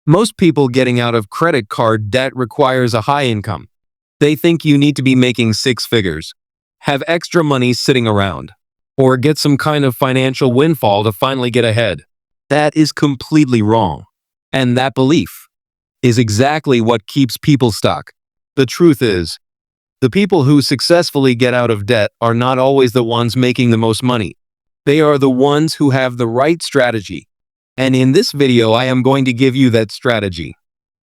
Most people getting out of credit card debt requires a high income. They think you need to be making six figures, have extra money sitting around, or get some kind of financial windfall to finally get ahead. That is completely wrong. And that belief is exactly what keeps people stuck. The truth is, the people who successfully get out of debt are not always the ones making the most money. They are the ones who have the right strategy. And in this video, I am going to give you that strategy,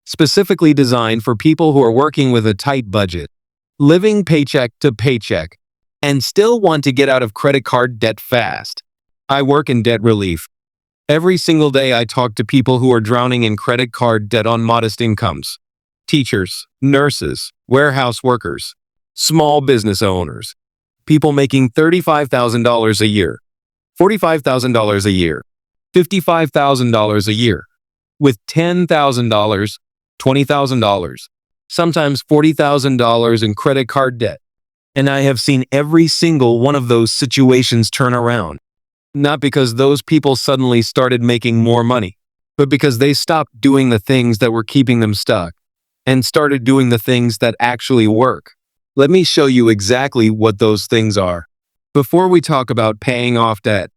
specifically designed for people who are working with a tight budget, living paycheck to paycheck, and still want to get out of credit card debt fast. I work in debt relief. Every single day I talk to people who are drowning in credit card debt on modest incomes. Teachers, nurses, warehouse workers, small business owners, people making $35,000 a year, $45,000 a year, $55,000 a year, with $10,000, $20,000, sometimes $40,000 in credit card debt. And I have seen every single one of those situations turn around. Not because those people suddenly started making more money, but because they stopped doing the things that were keeping them stuck and started doing the things that actually work. Let me show you exactly what those things are. Before we talk about paying off debt,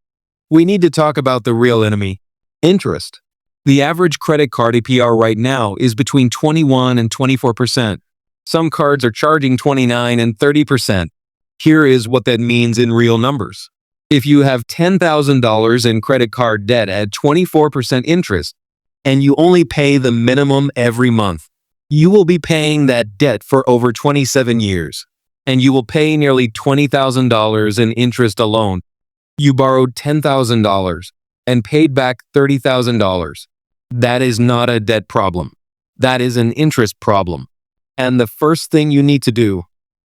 we need to talk about the real enemy, interest. The average credit card APR right now is between 21 and 24%. Some cards are charging 29 and 30%. Here is what that means in real numbers. If you have $10,000 in credit card debt at 24% interest, and you only pay the minimum every month, you will be paying that debt for over 27 years, and you will pay nearly $20,000 in interest alone. You borrowed $10,000 and paid back $30,000. That is not a debt problem. That is an interest problem. And the first thing you need to do,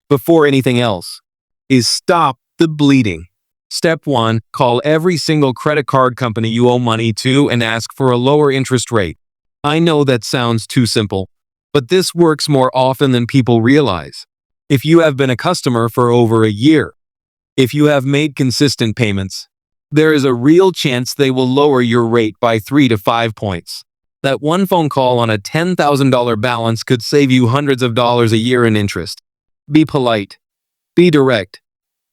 before anything else, is stop the bleeding. Step 1, call every single credit card company you owe money to and ask for a lower interest rate. I know that sounds too simple, but this works more often than people realize. If you have been a customer for over a year, if you have made consistent payments, there is a real chance they will lower your rate by 3 to 5 points. That one phone call on a $10,000 balance could save you hundreds of dollars a year in interest. Be polite. Be direct.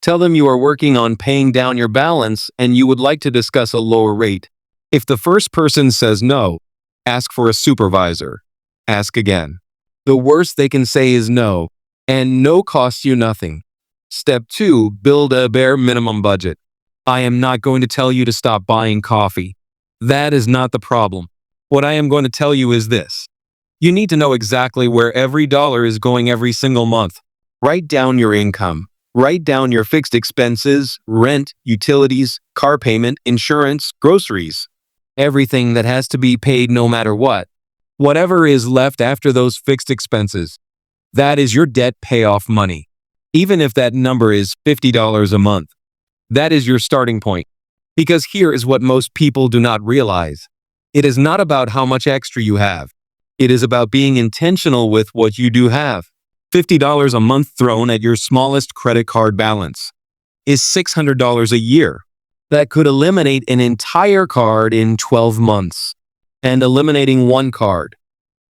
Tell them you are working on paying down your balance and you would like to discuss a lower rate. If the first person says no, ask for a supervisor. Ask again. The worst they can say is no, and no costs you nothing. Step 2, build a bare minimum budget. I am not going to tell you to stop buying coffee. That is not the problem. What I am going to tell you is this. You need to know exactly where every dollar is going every single month. Write down your income. Write down your fixed expenses, rent, utilities, car payment, insurance, groceries. Everything that has to be paid no matter what. Whatever is left after those fixed expenses. That is your debt payoff money. Even if that number is $50 a month. That is your starting point. Because here is what most people do not realize. It is not about how much extra you have. It is about being intentional with what you do have. $50 a month thrown at your smallest credit card balance is $600 a year. That could eliminate an entire card in 12 months. And eliminating one card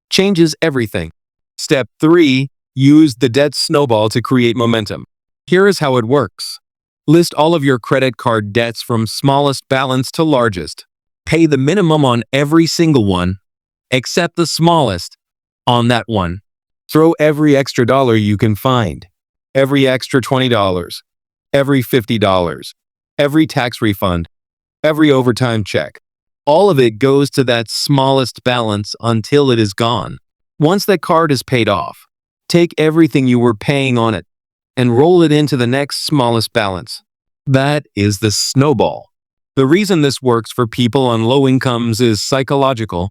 changes everything. Step 3, use the debt snowball to create momentum. Here is how it works. List all of your credit card debts from smallest balance to largest. Pay the minimum on every single one, except the smallest on that one. Throw every extra dollar you can find. Every extra $20, every $50, every tax refund, every overtime check. All of it goes to that smallest balance until it is gone. Once that card is paid off, take everything you were paying on it and roll it into the next smallest balance. That is the snowball. The reason this works for people on low incomes is psychological.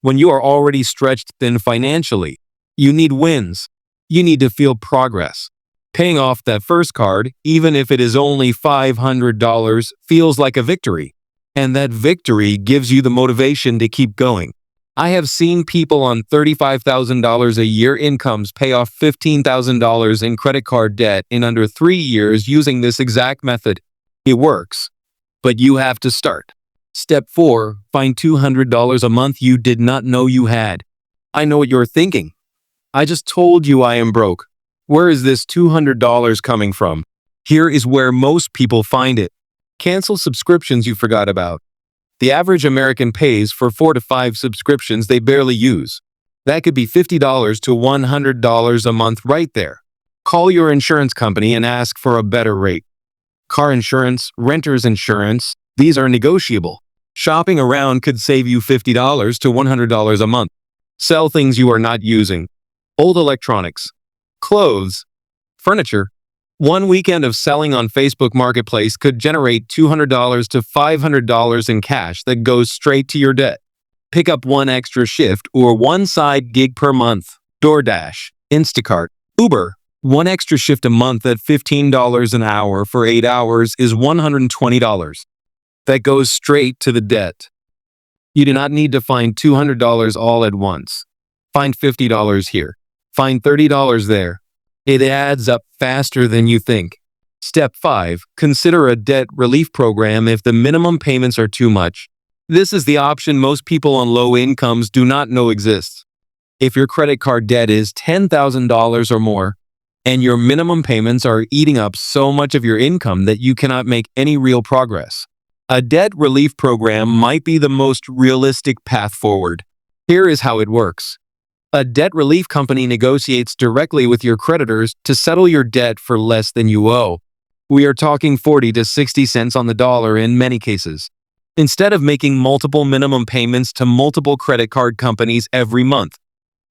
When you are already stretched thin financially, you need wins. You need to feel progress. Paying off that first card, even if it is only $500, feels like a victory. And that victory gives you the motivation to keep going. I have seen people on $35,000 a year incomes pay off $15,000 in credit card debt in under 3 years using this exact method. It works, but you have to start. Step 4. Find $200 a month you did not know you had. I know what you're thinking. I just told you I am broke. Where is this $200 coming from? Here is where most people find it. Cancel subscriptions you forgot about. The average American pays for 4 to 5 subscriptions they barely use. That could be $50 to $100 a month right there. Call your insurance company and ask for a better rate. Car insurance, renter's insurance, these are negotiable. Shopping around could save you $50 to $100 a month. Sell things you are not using. Old electronics, clothes, furniture. One weekend of selling on Facebook Marketplace could generate $200 to $500 in cash that goes straight to your debt. Pick up one extra shift or one side gig per month. DoorDash, Instacart, Uber. One extra shift a month at $15 an hour for 8 hours is $120. That goes straight to the debt. You do not need to find $200 all at once. Find $50 here. Find $30 there. It adds up faster than you think. Step 5. Consider a debt relief program if the minimum payments are too much. This is the option most people on low incomes do not know exists. If your credit card debt is $10,000 or more, and your minimum payments are eating up so much of your income that you cannot make any real progress, a debt relief program might be the most realistic path forward. Here is how it works. A debt relief company negotiates directly with your creditors to settle your debt for less than you owe. We are talking 40 to 60 cents on the dollar in many cases. Instead of making multiple minimum payments to multiple credit card companies every month,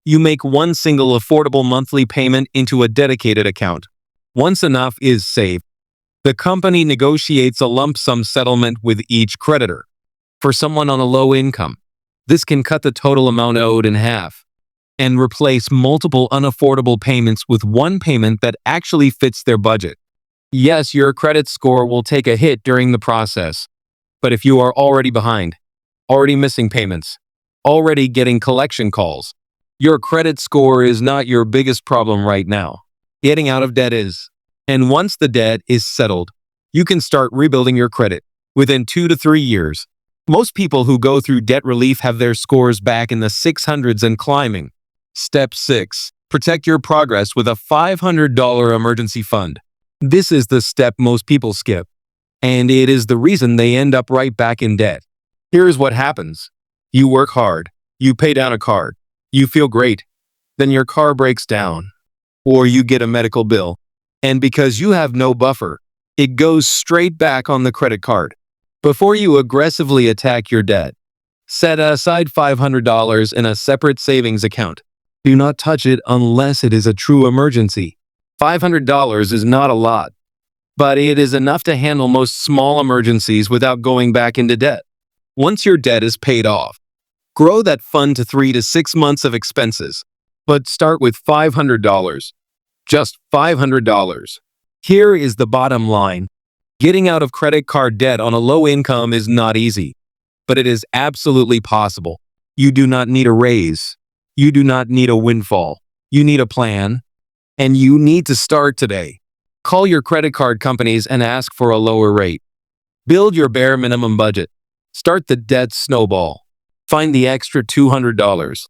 you make one single affordable monthly payment into a dedicated account. Once enough is saved, the company negotiates a lump sum settlement with each creditor. For someone on a low income, this can cut the total amount owed in half and replace multiple unaffordable payments with one payment that actually fits their budget. Yes, your credit score will take a hit during the process, but if you are already behind, already missing payments, already getting collection calls, your credit score is not your biggest problem right now. Getting out of debt is. And once the debt is settled, you can start rebuilding your credit within 2 to 3 years. Most people who go through debt relief have their scores back in the 600s and climbing. Step 6. Protect your progress with a $500 emergency fund. This is the step most people skip, and it is the reason they end up right back in debt. Here's what happens. You work hard. You pay down a card. You feel great. Then your car breaks down, or you get a medical bill. And because you have no buffer, it goes straight back on the credit card. Before you aggressively attack your debt, set aside $500 in a separate savings account. Do not touch it unless it is a true emergency. $500 is not a lot, but it is enough to handle most small emergencies without going back into debt. Once your debt is paid off, grow that fund to 3 to 6 months of expenses, but start with $500. Just $500. Here is the bottom line. Getting out of credit card debt on a low income is not easy, but it is absolutely possible. You do not need a raise. You do not need a windfall. You need a plan, and you need to start today. Call your credit card companies and ask for a lower rate. Build your bare minimum budget. Start the debt snowball. Find the extra $200.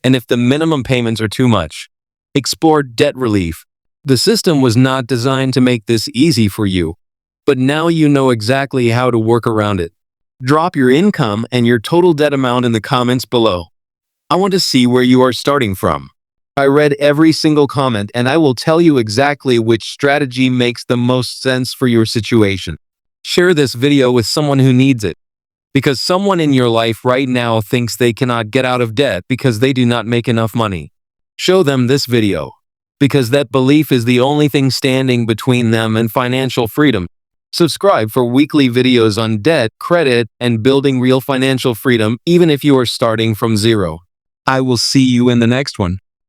And if the minimum payments are too much, explore debt relief. The system was not designed to make this easy for you, but now you know exactly how to work around it. Drop your income and your total debt amount in the comments below. I want to see where you are starting from. I read every single comment and I will tell you exactly which strategy makes the most sense for your situation. Share this video with someone who needs it, because someone in your life right now thinks they cannot get out of debt because they do not make enough money. Show them this video, because that belief is the only thing standing between them and financial freedom. Subscribe for weekly videos on debt, credit, and building real financial freedom, even if you are starting from zero. I will see you in the next one.